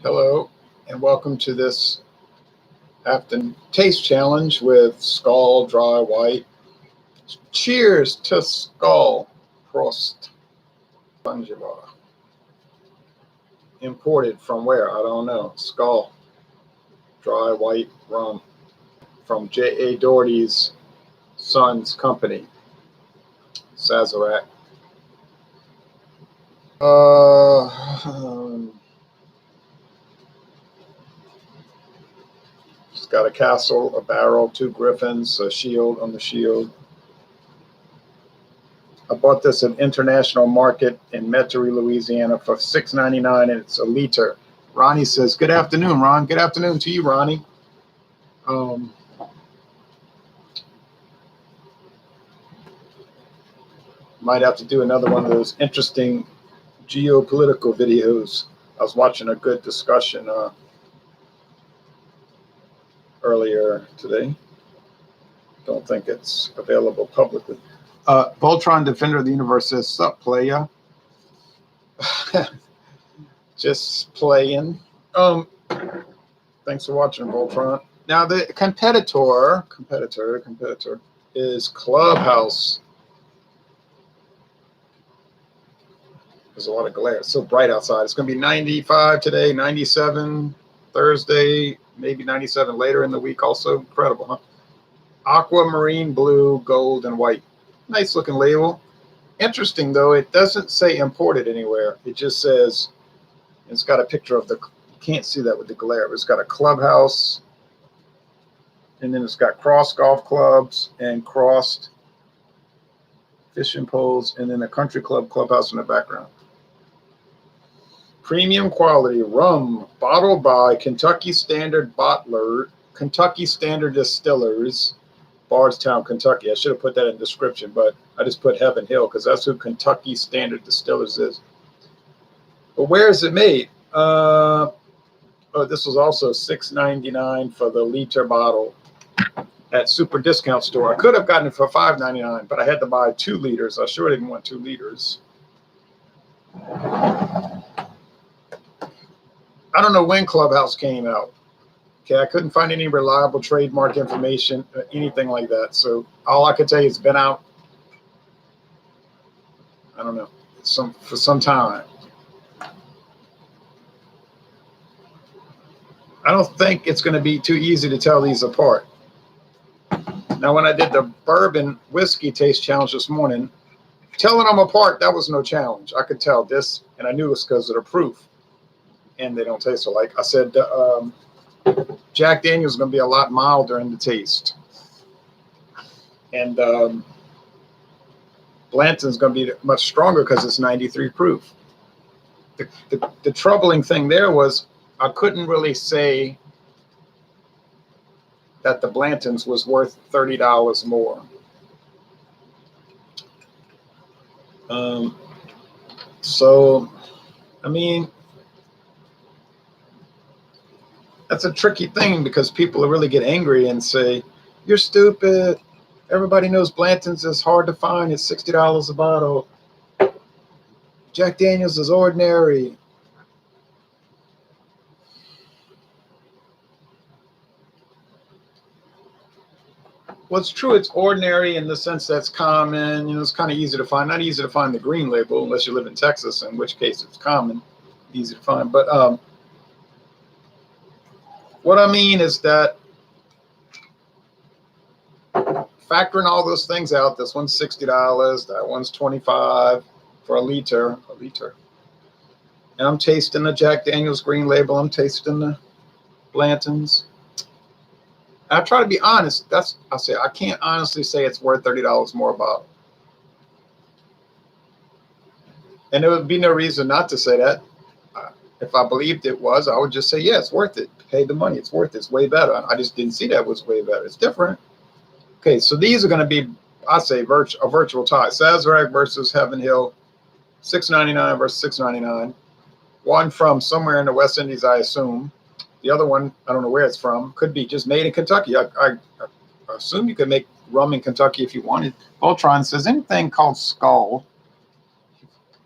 Hello, and welcome to this afternoon taste challenge with Sköl Dry White. Cheers to Sköl. Prost. Zanzibar. Imported from where? I don't know. Sköl Dry White rum from J.A. Doherty's son's company, Sazerac. It's got a castle, a barrel, two griffins, a shield on the shield. I bought this at International Market in Metairie, Louisiana for $6.99, and it's a liter. Ronnie says, good afternoon, Ron. Good afternoon to you, Ronnie. Might have to do another one of those interesting geopolitical videos. I was watching a good discussion earlier today. Don't think it's available publicly. Voltron Defender of the Universe says, sup, playa? Just playing. Thanks for watching, Voltron. Now, the competitor is Clubhouse. There's a lot of glare. It's so bright outside. It's going to be 95 today, 97 Thursday, maybe 97 later in the week also. Incredible, huh? Aquamarine blue, gold, and white. Nice looking label. Interesting, though, it doesn't say imported anywhere. It just says, it's got a picture of the, you can't see that with the glare, but it's got a clubhouse, and then it's got cross golf clubs and crossed fishing poles, and then a country club clubhouse in the background. Premium quality rum, bottled by Kentucky Standard Distillers, Bardstown, Kentucky. I should have put that in the description, but I just put Heaven Hill because that's who Kentucky Standard Distillers is. But where is it made? Oh, this was also $6.99 for the liter bottle at Super Discount Store. I could have gotten it for $5.99, but I had to buy 2 liters. I sure didn't want 2 liters. I don't know when Clubhouse came out. Okay, I couldn't find any reliable trademark information, anything like that. So all I could tell you is it's been out, I don't know, for some time. I don't think it's going to be too easy to tell these apart. Now, when I did the bourbon whiskey taste challenge this morning, telling them apart, that was no challenge. I could tell this, and I knew it was because of the proof, and they don't taste alike. I said Jack Daniel's is going to be a lot milder in the taste, and Blanton's going to be much stronger because it's 93 proof. The troubling thing there was I couldn't really say that the Blanton's was worth $30 more. So, I mean, that's a tricky thing because people really get angry and say, you're stupid. Everybody knows Blanton's is hard to find. It's $60 a bottle. Jack Daniel's is ordinary. Well, it's true. It's ordinary in the sense that's common. You know, it's kind of easy to find. Not easy to find the green label unless you live in Texas, in which case it's common, easy to find. But what I mean is that factoring all those things out, this one's $60, that one's $25 for a liter. And I'm tasting the Jack Daniel's green label. I'm tasting the Blanton's. I try to be honest. I say I can't honestly say it's worth $30 more a bottle. And there would be no reason not to say that. If I believed it was, I would just say, yeah, it's worth it. Pay the money. It's worth it. It's way better. I just didn't see that it was way better. It's different. Okay, so these are going to be, I say, a virtual tie. Sazerac versus Heaven Hill, $6.99 versus $6.99. One from somewhere in the West Indies, I assume. The other one, I don't know where it's from. Could be just made in Kentucky. I assume you could make rum in Kentucky if you wanted. Voltron says anything called Sköl,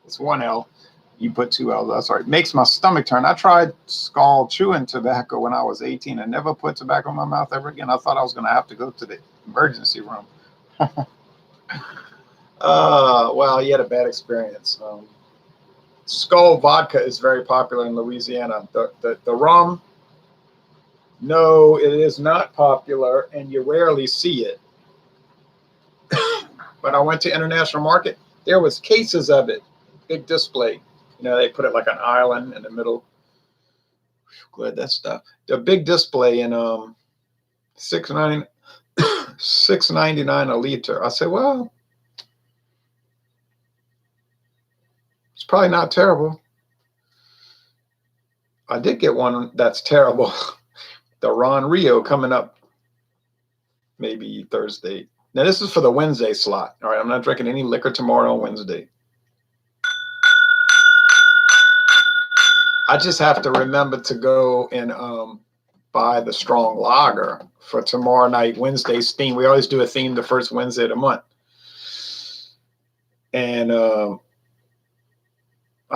it's one L, You put 2 L's. That's right. Makes my stomach turn. I tried Sköl chewing tobacco when I was 18 and never put tobacco in my mouth ever again. I thought I was going to have to go to the emergency room. Well, you had a bad experience. Sköl vodka is very popular in Louisiana. The rum, no, it is not popular, and you rarely see it. But I went to International Market. There was cases of it. Big display. They put it like an island in the middle. Glad that stuff. The big display in $6.99 a liter. I said, well, it's probably not terrible. I did get one that's terrible. The Ron Rio coming up maybe Thursday. Now, this is for the Wednesday slot. All right, I'm not drinking any liquor tomorrow on Wednesday. I just have to remember to go and buy the strong lager for tomorrow night, Wednesday's theme. We always do a theme the first Wednesday of the month. And I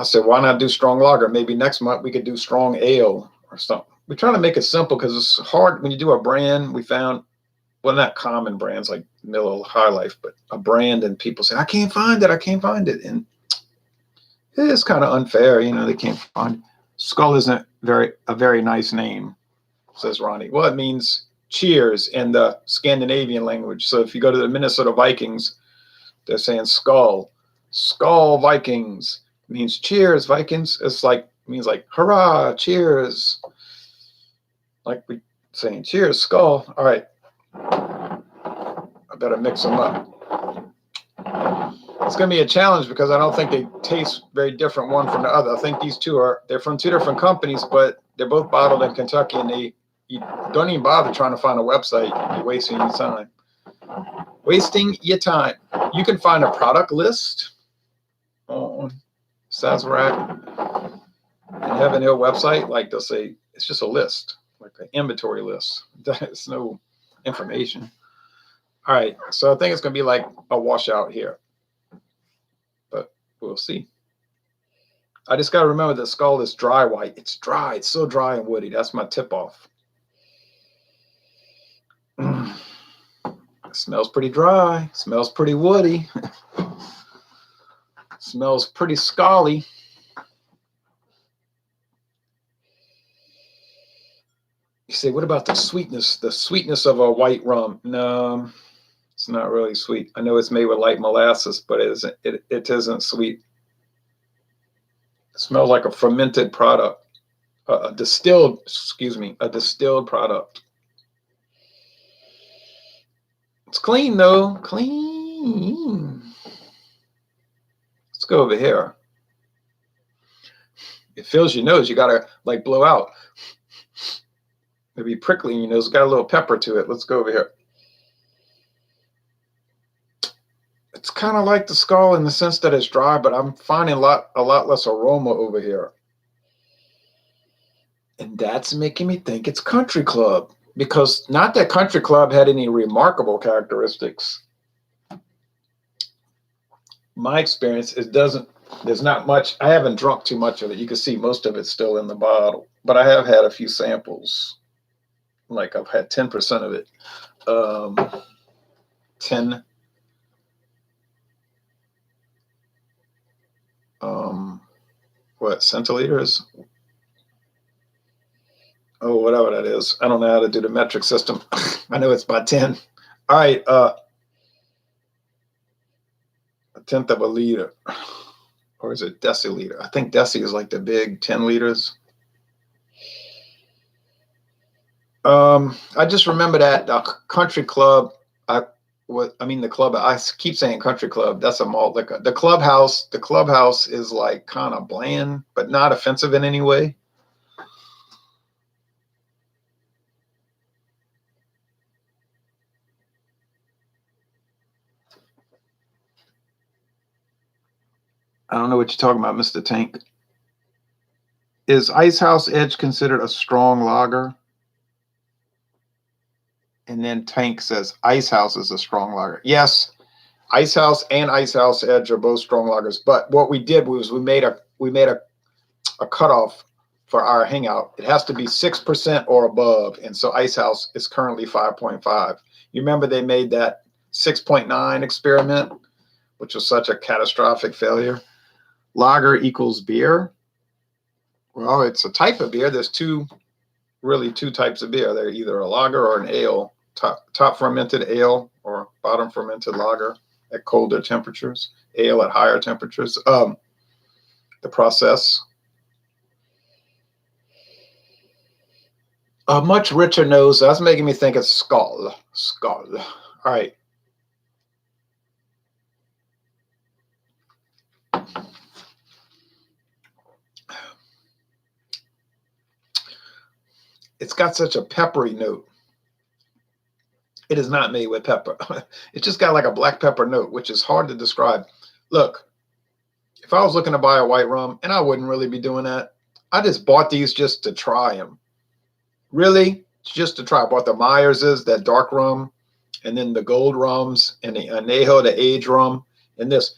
said, why not do strong lager? Maybe next month we could do strong ale or something. We're trying to make it simple because it's hard when you do a brand. We found, well, not common brands like Miller High Life, but a brand, and people say, I can't find it. I can't find it. And it is kind of unfair. They can't find it. Sköl isn't a very nice name, says Ronnie. Well, it means cheers in the Scandinavian language. So if you go to the Minnesota Vikings, they're saying Sköl. Sköl Vikings means cheers, Vikings. Means like hurrah, cheers. Like we saying cheers, Sköl. All right. I better mix them up. It's going to be a challenge because I don't think they taste very different one from the other. I think these two they're from 2 different companies, but they're both bottled in Kentucky, and you don't even bother trying to find a website. You're wasting your time. Wasting your time. You can find a product list on Sazerac and Heaven Hill website. Like they'll say, it's just a list, like an inventory list. There's no information. All right, so I think it's going to be like a washout here. But we'll see. I just got to remember that Sköl is dry white. It's dry. It's so dry and woody. That's my tip off. It smells pretty dry. Smells pretty woody. Smells pretty scaly. You say, what about the sweetness? The sweetness of a white rum? No, it's not really sweet. I know it's made with light molasses, but it isn't sweet. It smells like a fermented product, a distilled product. It's clean though, clean. Let's go over here. It fills your nose. You gotta like blow out. Maybe prickly in your nose. It's got a little pepper to it. Let's go over here. It's kind of like the Sköl in the sense that it's dry, but I'm finding a lot less aroma over here. And that's making me think it's Country Club, because not that Country Club had any remarkable characteristics. My experience, there's not much. I haven't drunk too much of it. You can see most of it's still in the bottle, but I have had a few samples. Like I've had 10% of it. 10. What centiliters? Oh, whatever that is. I don't know how to do the metric system. I know it's by 10. All right. A tenth of a liter. Or is it deciliter? I think deci is like the big 10 liters. I just remember that Country Club. The club. I keep saying Country Club. That's a malt liquor. The clubhouse is like kind of bland, but not offensive in any way. I don't know what you're talking about, Mr. Tank. Is Icehouse Edge considered a strong lager? And then Tank says Icehouse is a strong lager. Yes, Icehouse and Icehouse Edge are both strong lagers. But what we did was we made we made a cutoff for our hangout. It has to be 6% or above. And so Ice House is currently 5.5. You remember they made that 6.9 experiment, which was such a catastrophic failure. Lager equals beer. Well, it's a type of beer. There's two types of beer. They're either a lager or an ale, top fermented ale or bottom fermented lager at colder temperatures, ale at higher temperatures. The process. A much richer nose. That's making me think it's Sköl. Sköl. All right. It's got such a peppery note. It is not made with pepper. It's just got like a black pepper note, which is hard to describe. Look, if I was looking to buy a white rum, and I wouldn't really be doing that, I just bought these just to try them. Really, just to try. I bought the Myers's, that dark rum, and then the gold rums, and the Añejo, the age rum, and this.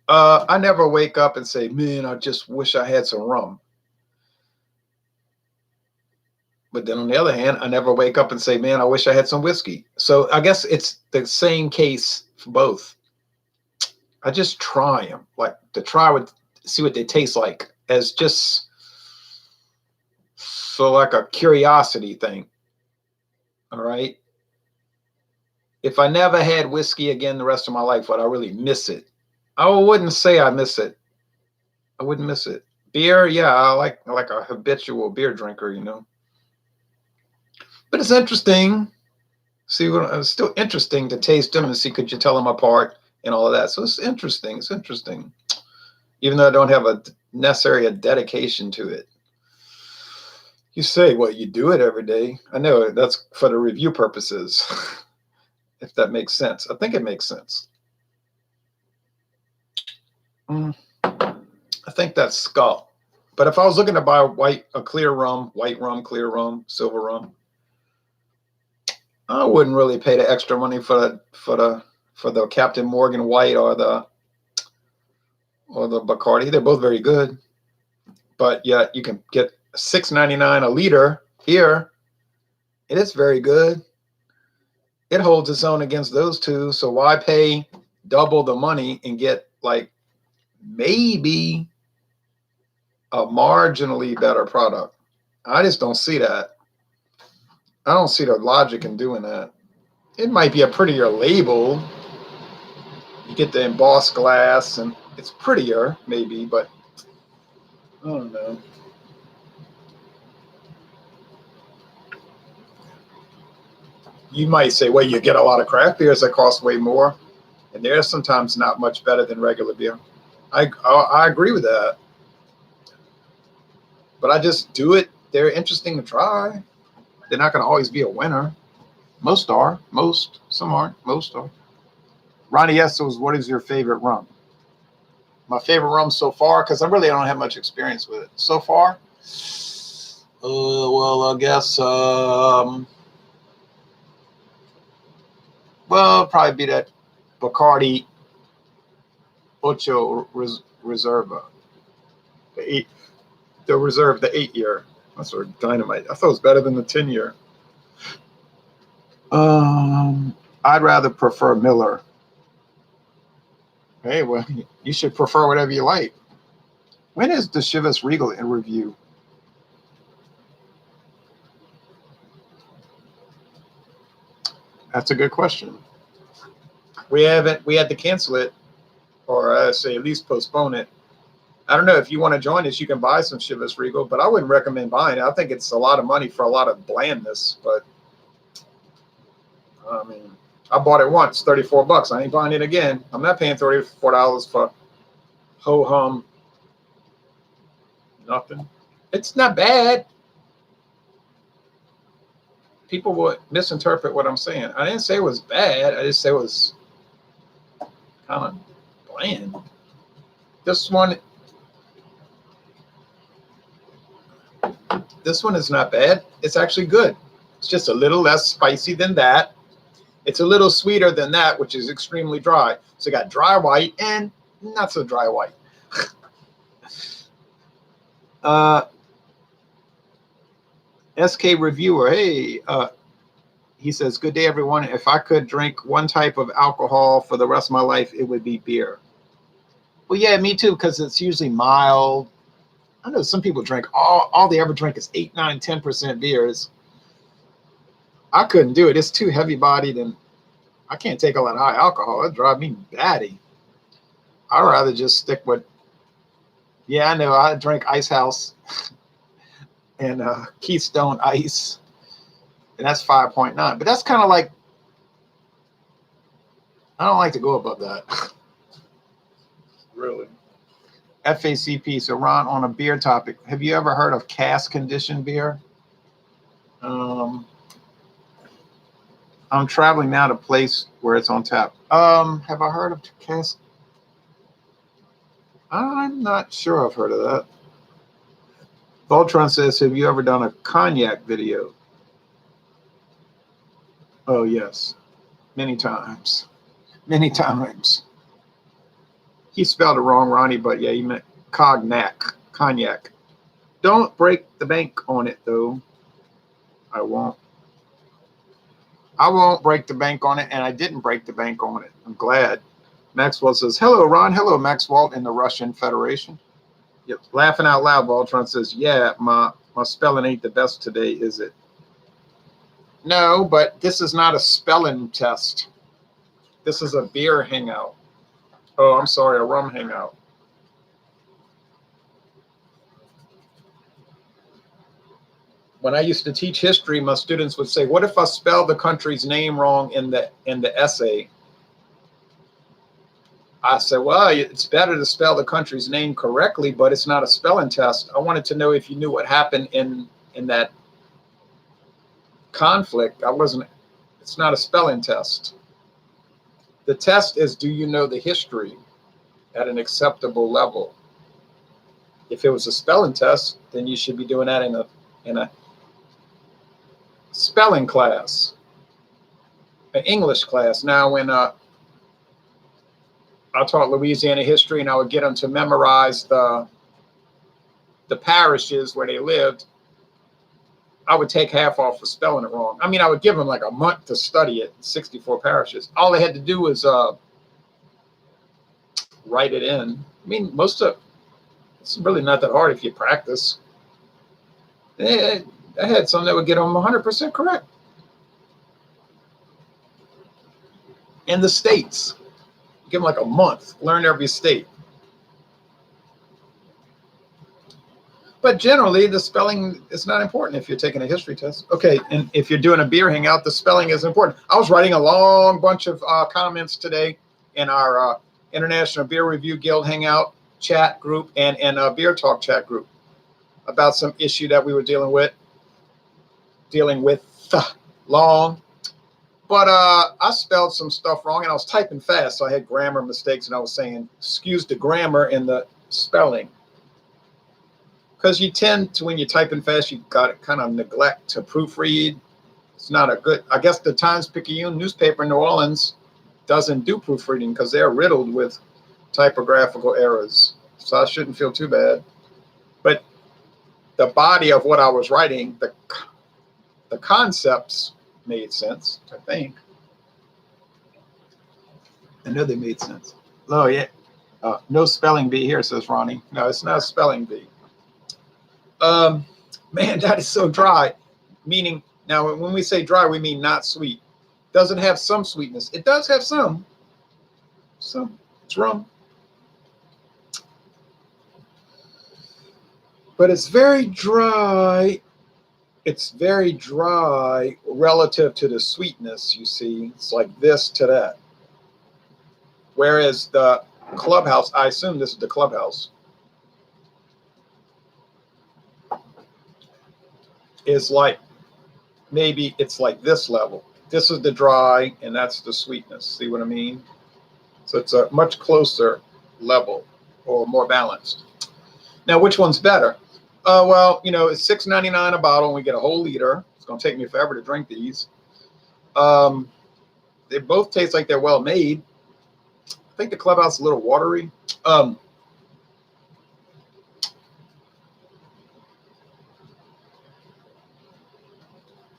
I never wake up and say, man, I just wish I had some rum. But then on the other hand, I never wake up and say, man, I wish I had some whiskey. So I guess it's the same case for both. I just try them, like to see what they taste like, as just so like a curiosity thing. All right. If I never had whiskey again the rest of my life, would I really miss it? I wouldn't say I miss it. I wouldn't miss it. Beer, yeah, I like a habitual beer drinker, you know. But it's interesting. See, it's still interesting to taste them and see, could you tell them apart and all of that. So it's interesting. It's interesting. Even though I don't have necessarily a dedication to it. You say, well, you do it every day. I know that's for the review purposes, if that makes sense. I think it makes sense. I think that's Sköl. But if I was looking to buy a clear rum, white rum, clear rum, silver rum, I wouldn't really pay the extra money for the Captain Morgan White or the Bacardi. They're both very good, but yet you can get $6.99 a liter here. It is very good. It holds its own against those two. So why pay double the money and get like maybe a marginally better product? I just don't see that. I don't see the logic in doing that. It might be a prettier label. You get the embossed glass and it's prettier maybe, but I don't know. You might say, well, you get a lot of craft beers that cost way more, and they're sometimes not much better than regular beer. I agree with that. But I just do it. They're interesting to try. They're not going to always be a winner. Most are. Most. Some aren't. Most are. Ronnie Essos, what is your favorite rum? My favorite rum so far, because I really don't have much experience with it. So far, well, I guess, well, it'll probably be that Bacardi Ocho Reserva. The Reserve, the 8-year. That's sort of dynamite. I thought it was better than the 10-year. I'd rather prefer Miller. Hey, well, you should prefer whatever you like. When is the Chivas Regal in review? That's a good question. We had to cancel it, or say at least postpone it. I don't know if you want to join us. You can buy some Chivas Regal, but I wouldn't recommend buying it. I think it's a lot of money for a lot of blandness. But I mean, I bought it once, $34. I ain't buying it again. I'm not paying $34 for ho hum nothing. It's not bad. People would misinterpret what I'm saying. I didn't say it was bad. I just said it was kind of bland. This one is not bad. It's actually good. It's just a little less spicy than that. It's a little sweeter than that, which is extremely dry. So you got dry white and not so dry white. uh, SK Reviewer, hey, he says, good day, everyone. If I could drink one type of alcohol for the rest of my life, it would be beer. Well, yeah, me too, because it's usually mild. I know some people drink, all they ever drink is 8, 9, 10% beers. I couldn't do it. It's too heavy bodied, and I can't take all that high alcohol. It'd drive me batty. I'd rather just stick with, yeah, I know. I drink Ice House and Keystone Ice, and that's 5.9. But that's kind of like, I don't like to go above that. Really. FACP. So, Ron, on a beer topic, have you ever heard of cask conditioned beer? I'm traveling now to a place where it's on tap. Have I heard of cask? I'm not sure I've heard of that. Voltron says, have you ever done a cognac video? Oh, yes. Many times. Many times. He spelled it wrong, Ronnie, but yeah, he meant cognac. Cognac. Don't break the bank on it, though. I won't. I won't break the bank on it, and I didn't break the bank on it. I'm glad. Maxwell says, hello, Ron. Hello, Maxwell in the Russian Federation. Yep. Laughing out loud, Voltron says, yeah, my spelling ain't the best today, is it? No, but this is not a spelling test. This is a beer hangout. Oh, I'm sorry, a rum hangout. When I used to teach history, my students would say, what if I spell the country's name wrong in the essay? I said, well, it's better to spell the country's name correctly, but it's not a spelling test. I wanted to know if you knew what happened in that conflict. It's not a spelling test. The test is, do you know the history at an acceptable level? If it was a spelling test, then you should be doing that in a spelling class, an English class. Now, when I taught Louisiana history, and I would get them to memorize the parishes where they lived, I would take half off for spelling it wrong. I mean, I would give them like a month to study it, 64 parishes. All they had to do was write it in. I mean, it's really not that hard if you practice. I had some that would get them 100% correct. In the states, give them like a month, learn every state. But generally, the spelling is not important if you're taking a history test. Okay, and if you're doing a beer hangout, the spelling is important. I was writing a long bunch of comments today in our International Beer Review Guild hangout chat group and Beer Talk chat group about some issue that we were dealing with long. But I spelled some stuff wrong, and I was typing fast, so I had grammar mistakes, and I was saying, excuse the grammar in the spelling. Because you tend to, when you're typing fast, you got to kind of neglect to proofread. It's not a good, I guess the Times-Picayune newspaper in New Orleans doesn't do proofreading because they're riddled with typographical errors. So I shouldn't feel too bad. But the body of what I was writing, the concepts made sense, I think. I know they made sense. Oh, yeah. No spelling bee here, says Ronnie. No, it's not a spelling bee. Man, that is so dry. Meaning, now when we say dry, we mean not sweet. Does it have some sweetness? It does have some. It's rum. But it's very dry. It's very dry relative to the sweetness, you see. It's like this to that. Whereas the Clubhouse, I assume this is the Clubhouse, is like, maybe it's like this level. This is the dry, and that's the sweetness. See what I mean? So it's a much closer level or more balanced. Now, which one's better? Well, it's $6.99 a bottle, and we get a whole liter. It's going to take me forever to drink these. They both taste like they're well made. I think the Clubhouse is a little watery.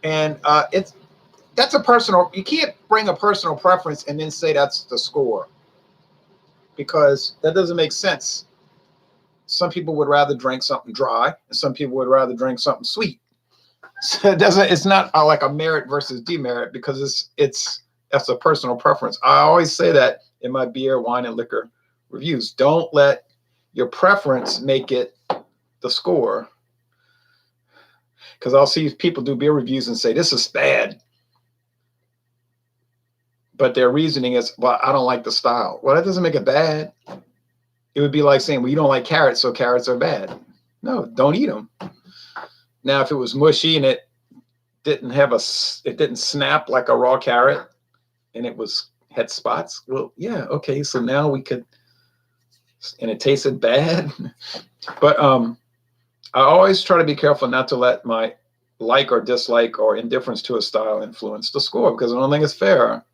And that's a personal. You can't bring a personal preference and then say that's the score, because that doesn't make sense. Some people would rather drink something dry, and some people would rather drink something sweet. So it doesn't. It's not like a merit versus demerit, because that's a personal preference. I always say that in my beer, wine, and liquor reviews. Don't let your preference make it the score, because I'll see people do beer reviews and say this is bad, but their reasoning is, well, I don't like the style. Well, that doesn't make it bad. It would be like saying, well, you don't like carrots, so carrots are bad. No, don't eat them. Now, if it was mushy and it didn't snap like a raw carrot, and it had spots, well, yeah, okay. So now we could, and it tasted bad. But I always try to be careful not to let my like or dislike or indifference to a style influence the score, because I don't think it's fair.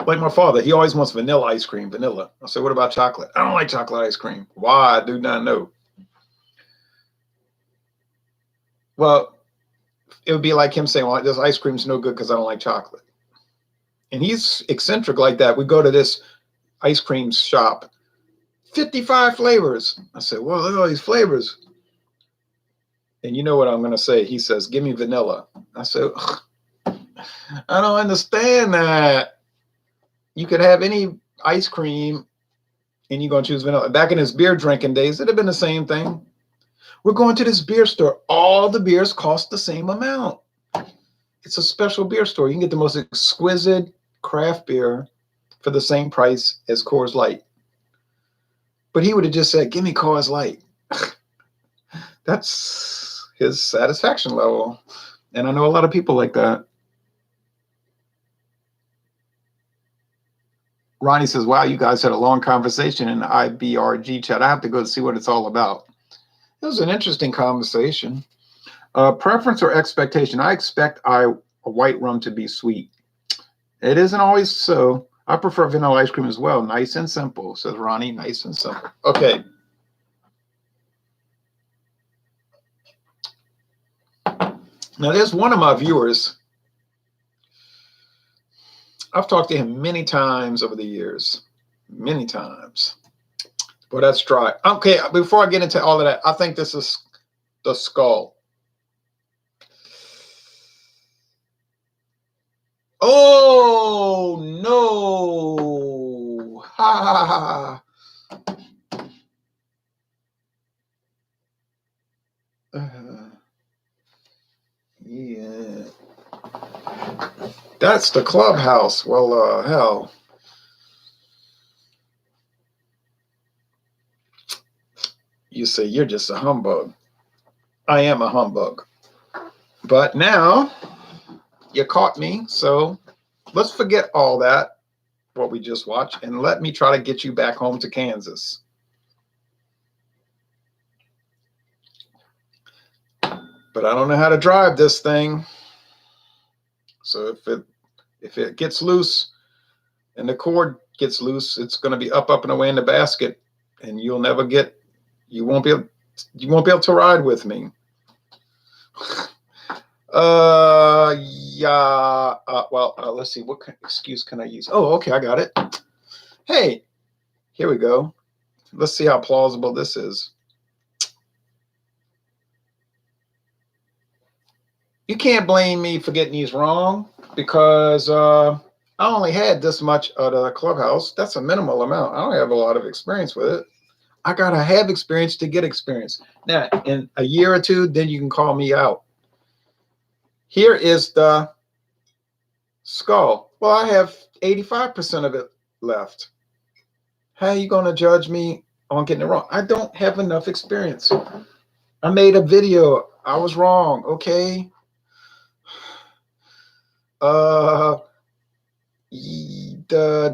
Like my father, he always wants vanilla ice cream, vanilla. I said, what about chocolate? I don't like chocolate ice cream. Why? I do not know. Well, it would be like him saying, well, this ice cream's no good because I don't like chocolate. And he's eccentric like that. We go to this ice cream shop, 55 flavors. I said, well, look at all these flavors. And you know what I'm going to say? He says, give me vanilla. I said, I don't understand that. You could have any ice cream and you're going to choose vanilla. Back in his beer drinking days, it'd have been the same thing. We're going to this beer store. All the beers cost the same amount. It's a special beer store. You can get the most exquisite craft beer for the same price as Coors Light. But he would have just said, give me Coors Light. That's his satisfaction level. And I know a lot of people like that. Ronnie says, wow, you guys had a long conversation in the IBRG chat. I have to go see what it's all about. It was an interesting conversation. Preference or expectation? I expect a white rum to be sweet. It isn't always so. I prefer vanilla ice cream as well. Nice and simple, says Ronnie. Nice and simple. Okay. Now, there's one of my viewers. I've talked to him many times over the years. Many times. But that's dry. Okay, before I get into all of that, I think this is the Sköl. Oh, no. Ha, ha, ha. Yeah. That's the clubhouse. Well, hell. You say you're just a humbug. I am a humbug. But now you caught me. So let's forget all that, what we just watched, and let me try to get you back home to Kansas. But I don't know how to drive this thing. So if it gets loose and the cord gets loose, it's going to be up and away in the basket, and you won't be able to ride with me. Yeah. Let's see. What excuse can I use? Oh, okay. I got it. Hey, here we go. Let's see how plausible this is. You can't blame me for getting these wrong, because I only had this much out of the clubhouse. That's a minimal amount. I don't have a lot of experience with it. I got to have experience to get experience. Now, in a year or two, then you can call me out. Here is the Sköl. Well, I have 85% of it left. How are you going to judge me on getting it wrong? I don't have enough experience. I made a video. I was wrong. Okay. The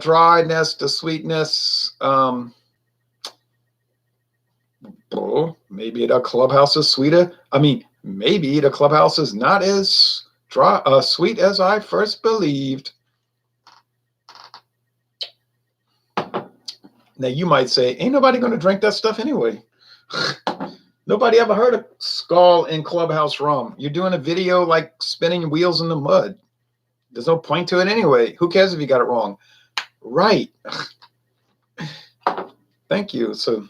dryness, the sweetness, maybe the clubhouse is sweeter. I mean, maybe the clubhouse is not as sweet as I first believed. Now you might say, ain't nobody going to drink that stuff anyway. Nobody ever heard of Skull and Clubhouse rum. You're doing a video like spinning wheels in the mud. There's no point to it anyway. Who cares if you got it wrong? Right. Thank you. So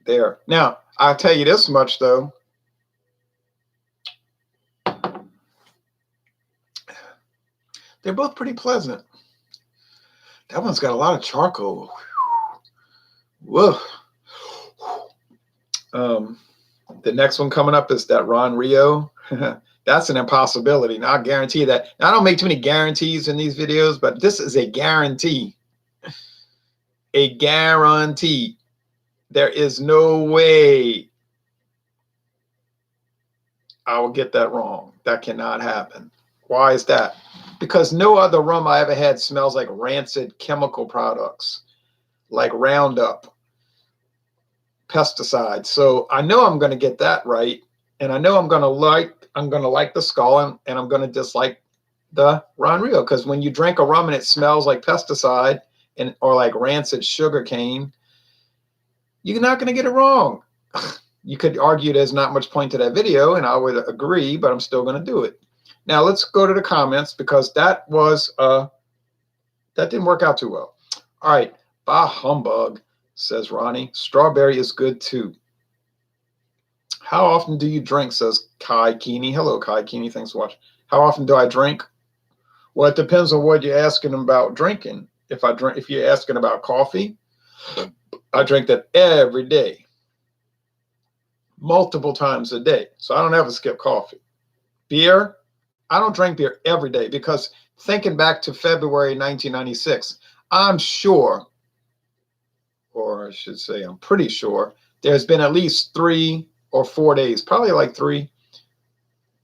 there. Now, I'll tell you this much, though. They're both pretty pleasant. That one's got a lot of charcoal. Whoa. The next one coming up is that Ron Rio. That's an impossibility. Now, I guarantee that. Now, I don't make too many guarantees in these videos, but this is a guarantee. A guarantee. There is no way I will get that wrong. That cannot happen. Why is that? Because no other rum I ever had smells like rancid chemical products, like Roundup, pesticides. So I know I'm going to get that right, and I know I'm going to like the Skull, and I'm going to dislike the Ron Rio, because when you drink a rum and it smells like pesticide or like rancid sugar cane, you're not going to get it wrong. You could argue there's not much point to that video, and I would agree, but I'm still going to do it. Now let's go to the comments, because that was that didn't work out too well. All right, bah humbug, says Ronnie. Strawberry is good too. How often do you drink, says Kai Keeney. Hello, Kai Keeney. Thanks for watching. How often do I drink? Well, it depends on what you're asking about drinking. If you're asking about coffee, I drink that every day, multiple times a day. So I don't ever skip coffee. Beer, I don't drink beer every day, because thinking back to February 1996, I'm sure, or I should say I'm pretty sure, there's been at least 3 or 4 days, probably like 3,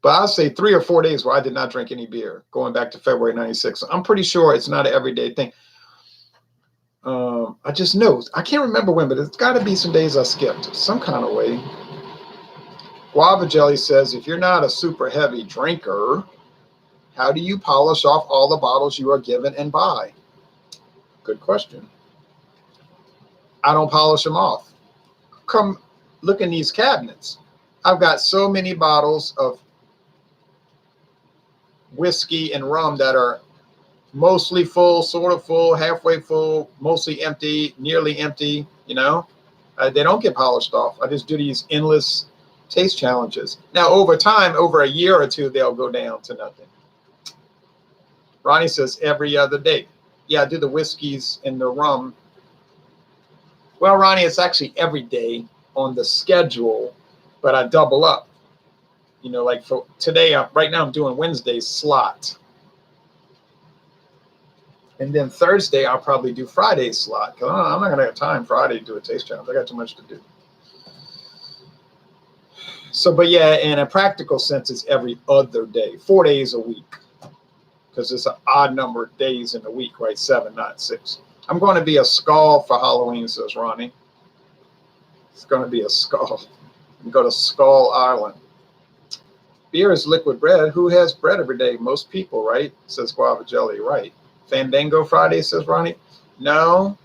but I'll say 3 or 4 days where I did not drink any beer, going back to February 96. I'm pretty sure it's not an everyday thing. I just know, I can't remember when, but it's got to be some days I skipped some kind of way. Guava Jelly says, if you're not a super heavy drinker, how do you polish off all the bottles you are given and buy? Good question. I don't polish them off. Come look in these cabinets. I've got so many bottles of whiskey and rum that are mostly full, sort of full, halfway full, mostly empty, nearly empty, you know. They don't get polished off. I just do these endless taste challenges. Now, over time, over a year or two, they'll go down to nothing. Ronnie says every other day. Yeah, I do the whiskeys and the rum. Well, Ronnie, it's actually every day on the schedule, but I double up. You know, like for today, right now I'm doing Wednesday's slot. And then Thursday, I'll probably do Friday's slot, because I'm not going to have time Friday to do a taste challenge. I got too much to do. So, but yeah, in a practical sense, it's every other day, 4 days a week, because it's an odd number of days in a week, right? 7, not 6. I'm going to be a Skull for Halloween, says Ronnie. It's going to be a Skull. Go to Skull Island. Beer is liquid bread. Who has bread every day? Most people, right? Says Guava Jelly. Right. Fandango Friday, says Ronnie. No.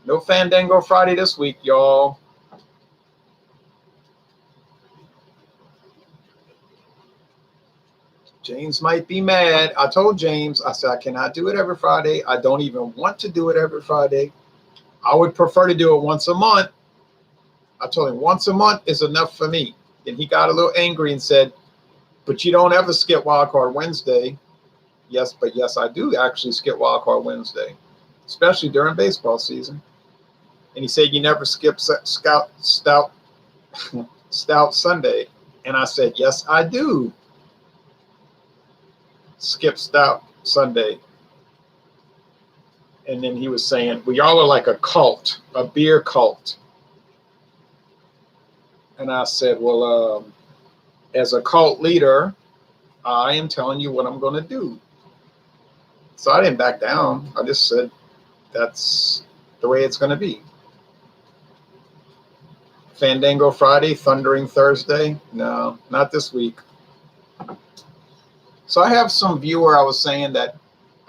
No Fandango Friday this week, y'all. James might be mad. I told James, I said, I cannot do it every Friday. I don't even want to do it every Friday. I would prefer to do it once a month. I told him once a month is enough for me. And he got a little angry and said, but you don't ever skip Wildcard Wednesday. Yes, but yes, I do actually skip Wildcard Wednesday, especially during baseball season. And he said, you never skip Stout Sunday. And I said, yes, I do skip Stout Sunday. And then he was saying, well, y'all are like a cult, a beer cult. And I said, well, as a cult leader, I am telling you what I'm going to do. So I didn't back down. I just said, that's the way it's going to be. Fandango Friday, Thundering Thursday. No, not this week. So I have some viewer, I was saying that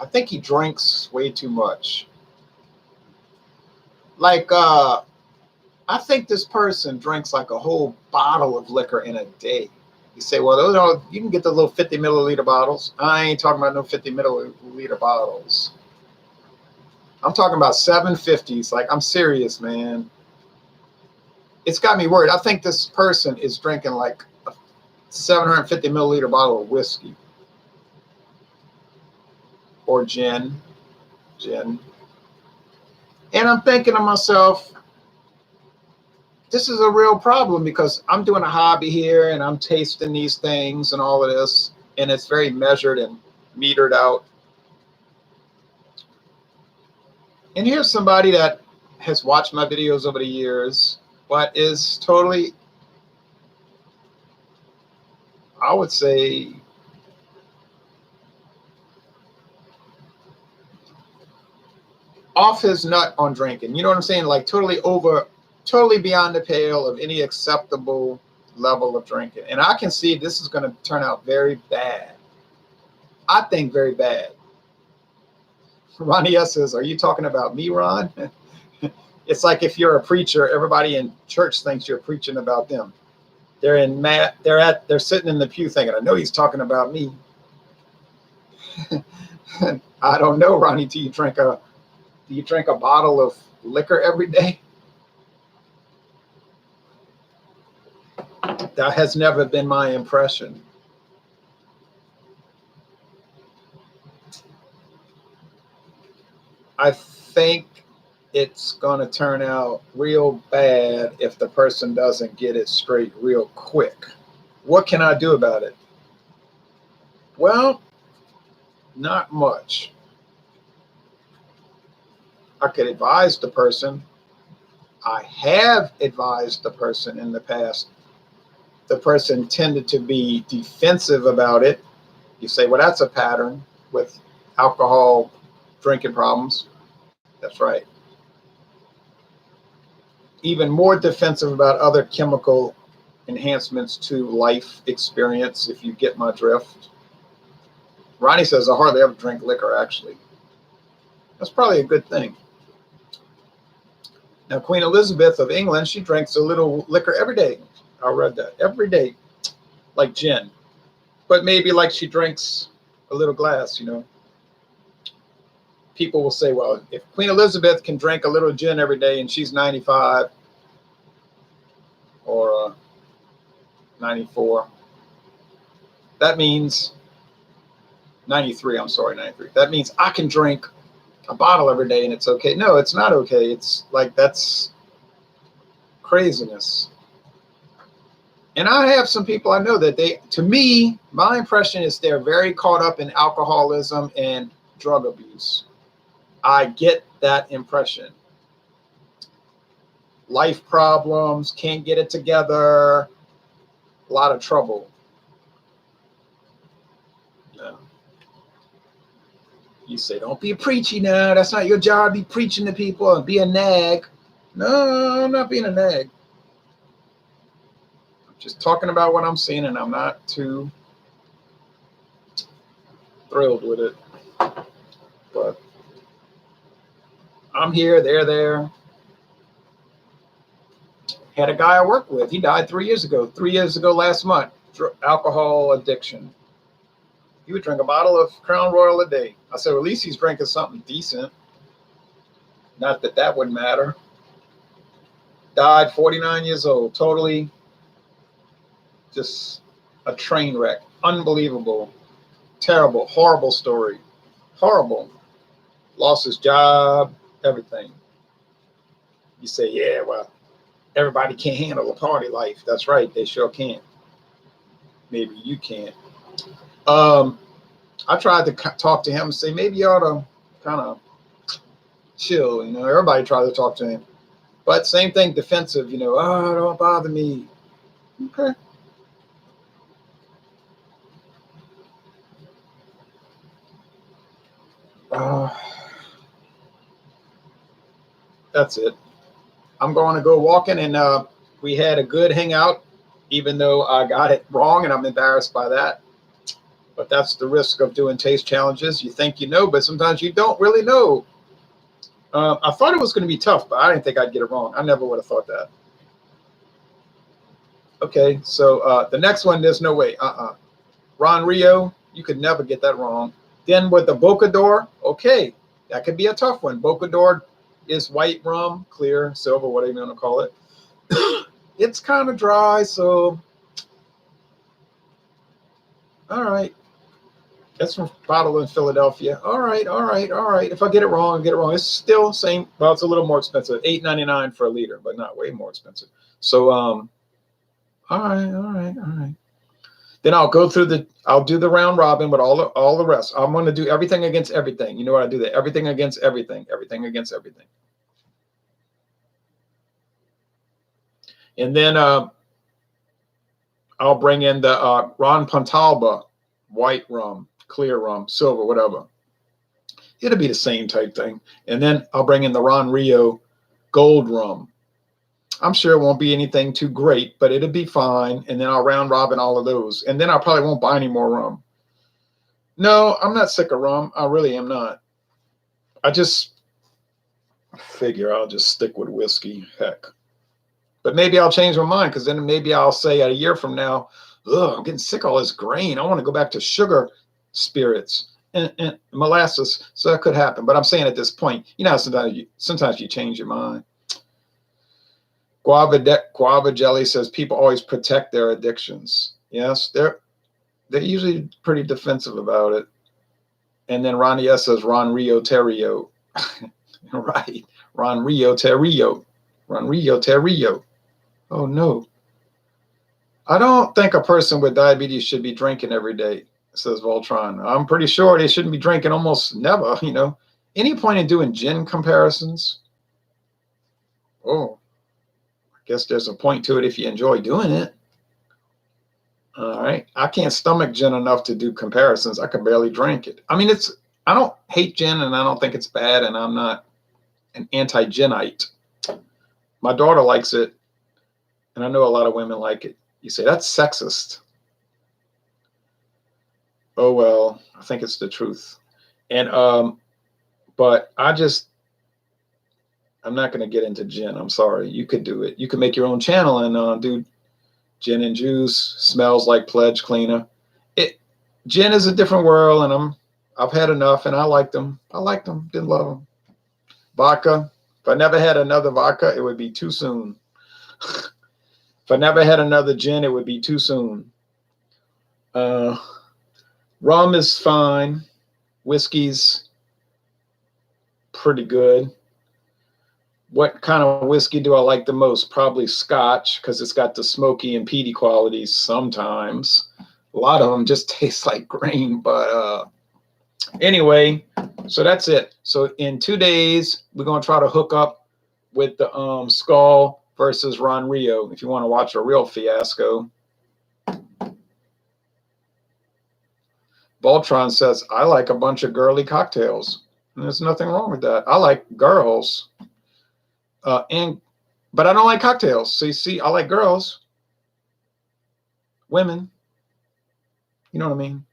I think he drinks way too much. Like, I think this person drinks like a whole bottle of liquor in a day. You say, well, those are, you can get the little 50 milliliter bottles. I ain't talking about no 50 milliliter bottles. I'm talking about 750s. Like, I'm serious, man. It's got me worried. I think this person is drinking like a 750 milliliter bottle of whiskey or gin. And I'm thinking to myself, this is a real problem because I'm doing a hobby here and I'm tasting these things and all of this, and it's very measured and metered out. And here's somebody that has watched my videos over the years, but is totally, I would say, off his nut on drinking. You know what I'm saying? Like totally beyond the pale of any acceptable level of drinking. And I can see this is going to turn out very bad. I think very bad. Ronnie S says, are you talking about me, Ron? It's like if you're a preacher, everybody in church thinks you're preaching about them. They're sitting in the pew thinking, I know he's talking about me. I don't know, Ronnie. Do you drink a bottle of liquor every day? That has never been my impression. I think it's going to turn out real bad if the person doesn't get it straight real quick. What can I do about it? Well, not much. I could advise the person. I have advised the person in the past. The person tended to be defensive about it. You say, well, that's a pattern with alcohol drinking problems. That's right. Even more defensive about other chemical enhancements to life experience, if you get my drift. Ronnie says, I hardly ever drink liquor, actually. That's probably a good thing. Now, Queen Elizabeth of England, she drinks a little liquor every day. I read that. Every day. Like gin. But maybe like she drinks a little glass, you know. People will say, well, if Queen Elizabeth can drink a little gin every day and she's 95 or 94, that means 93. I'm sorry, 93. That means I can drink a bottle every day and it's okay. No, it's not okay. It's like, that's craziness. And I have some people I know that to me, my impression is they're very caught up in alcoholism and drug abuse. I get that impression. Life problems, can't get it together, a lot of trouble. No. You say, don't be preachy now. That's not your job. Be preaching to people and be a nag. No, I'm not being a nag. I'm just talking about what I'm seeing, and I'm not too thrilled with it. But I'm here, they're there. Had a guy I work with. He died 3 years ago. 3 years ago last month. Alcohol addiction. He would drink a bottle of Crown Royal a day. I said, well, at least he's drinking something decent. Not that that would matter. Died 49 years old. Totally just a train wreck. Unbelievable. Terrible. Horrible story. Horrible. Lost his job. Everything. You say, yeah, well, everybody can't handle a party life. That's right. They sure can't. Maybe you can't. I tried to talk to him and say, maybe you ought to kind of chill. You know, everybody tried to talk to him. But same thing, defensive, you know, oh, don't bother me. Okay. That's it. I'm going to go walking, and we had a good hangout, even though I got it wrong, and I'm embarrassed by that. But that's the risk of doing taste challenges. You think you know, but sometimes you don't really know I thought it was going to be tough, but I didn't think I'd get it wrong. I never would have thought that. Okay, so the next one, there's no way. Ron Rio, you could never get that wrong. Then with the Bocador, okay, that could be a tough one. Bocador is white rum, clear, silver, whatever you want to call it. It's kind of dry, so all right. That's from bottle in Philadelphia. All right, all right, all right. If I get it wrong, I get it wrong. It's still same. Well, it's a little more expensive, $8.99 for a liter, but not way more expensive. So, all right, all right, all right. Then I'll go through I'll do the round robin with all the rest. I'm going to do everything against everything. You know what I do that? Everything against everything. Everything against everything. And then I'll bring in the Ron Pontalba white rum, clear rum, silver, whatever. It'll be the same type thing. And then I'll bring in the Ron Rio gold rum. I'm sure it won't be anything too great, but it'll be fine. And then I'll round robin all of those. And then I probably won't buy any more rum. No, I'm not sick of rum. I really am not. I just figure I'll just stick with whiskey. Heck. But maybe I'll change my mind, because then maybe I'll say a year from now, I'm getting sick of all this grain. I want to go back to sugar spirits and molasses. So that could happen. But I'm saying at this point, you know, sometimes you change your mind. Guava Jelly says people always protect their addictions. Yes, they're usually pretty defensive about it. And then Ronnie S says Ron Rio Terrio. Right. Ron Rio Terrio. Ron Rio Terrio. Oh, no. I don't think a person with diabetes should be drinking every day, says Voltron. I'm pretty sure they shouldn't be drinking almost never, you know. Any point in doing gin comparisons? Oh, I guess there's a point to it if you enjoy doing it. All right. I can't stomach gin enough to do comparisons. I can barely drink it. I mean, I don't hate gin, and I don't think it's bad, and I'm not an anti-ginite. My daughter likes it, and I know a lot of women like it. You say, that's sexist. Oh, well, I think it's the truth. And, but I'm not going to get into gin. I'm sorry. You could do it. You could make your own channel and do gin and juice. Smells like Pledge Cleaner. Gin is a different world, and I've had enough, and I liked them. Didn't love them. Vodka. If I never had another vodka, it would be too soon. If I never had another gin, it would be too soon. Rum is fine. Whiskey's pretty good. What kind of whiskey do I like the most? Probably Scotch, because it's got the smoky and peaty qualities sometimes. A lot of them just taste like grain, but anyway, so that's it. So in 2 days, we're going to try to hook up with the Sköl versus Ron Rio, if you want to watch a real fiasco. Voltron says, I like a bunch of girly cocktails. And there's nothing wrong with that. I like girls. But I don't like cocktails. So you see, I like girls. Women. You know what I mean?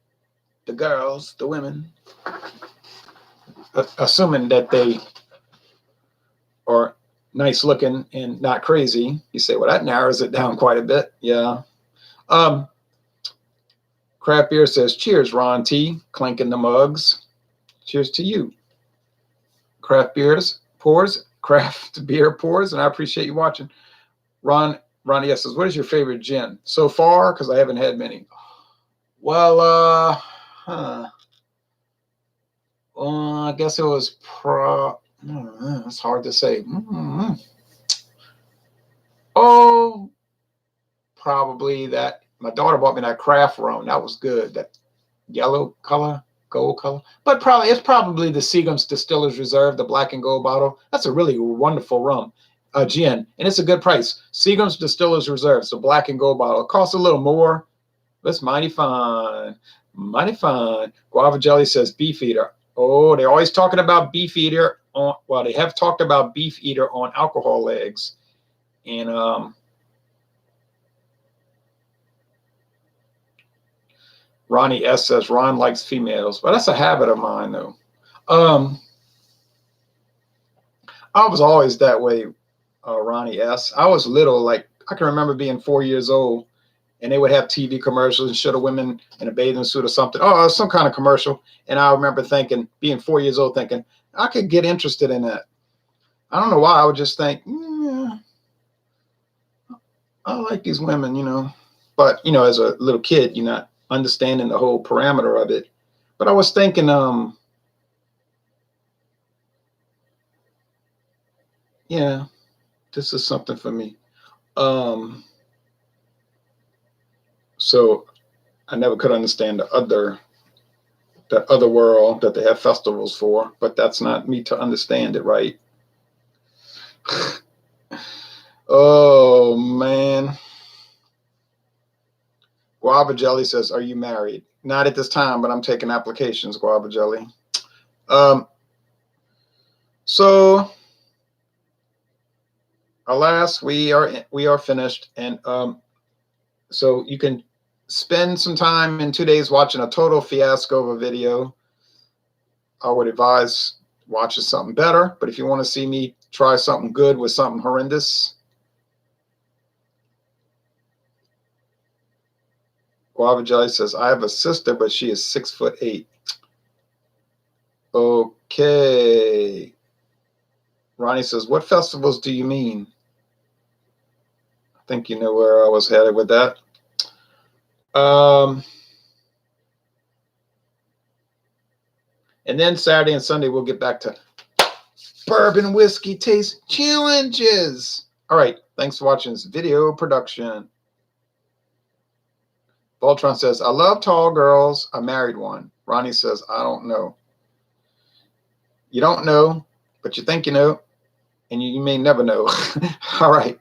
The girls, the women. Assuming that they are nice looking and not crazy. You say, well, that narrows it down quite a bit. Yeah. Craft Beer says, cheers, Ron T. Clinking the mugs. Cheers to you. Craft Beer pours, and I appreciate you watching. Ronnie S says, what is your favorite gin? So far, because I haven't had many. Well, I guess it was it's hard to say. Oh, probably that. My daughter bought me that craft rum. That was good. That yellow color, gold color. But it's probably the Seagram's Distillers Reserve, the black and gold bottle. That's a really wonderful rum, gin, and it's a good price. Seagram's Distillers Reserve, it's a black and gold bottle. It costs a little more, but it's mighty fine. Mighty fine. Guava Jelly says beef eater. Oh, they're always talking about beef eater they have talked about beef eater on alcohol legs. And Ronnie S says Ron likes females, but that's a habit of mine though. I was always that way, Ronnie S. I was little, like I can remember being 4 years old, and they would have TV commercials and show the women in a bathing suit or something. Oh, some kind of commercial. And I remember thinking, being 4 years old, thinking I could get interested in that. I don't know why. I would just think, yeah, I like these women, But as a little kid, you're not understanding the whole parameter of it. But I was thinking, yeah, this is something for me. So I never could understand that other world that they have festivals for, but that's not me to understand it, right? Oh man. Guava Jelly says, "Are you married?" Not at this time, but I'm taking applications, Guava Jelly. So alas, we are finished, and so you can spend some time in 2 days watching a total fiasco of a video. I would advise watching something better, but if you want to see me try something good with something horrendous, Guava Jelly says, "I have a sister, but she is 6'8". Okay. Ronnie says, "What festivals do you mean?" I think you know where I was headed with that. And then Saturday and Sunday, we'll get back to bourbon whiskey taste challenges. All right. Thanks for watching this video production. Voltron says, "I love tall girls. I married one." Ronnie says, "I don't know." You don't know, but you think you know, and you may never know. All right.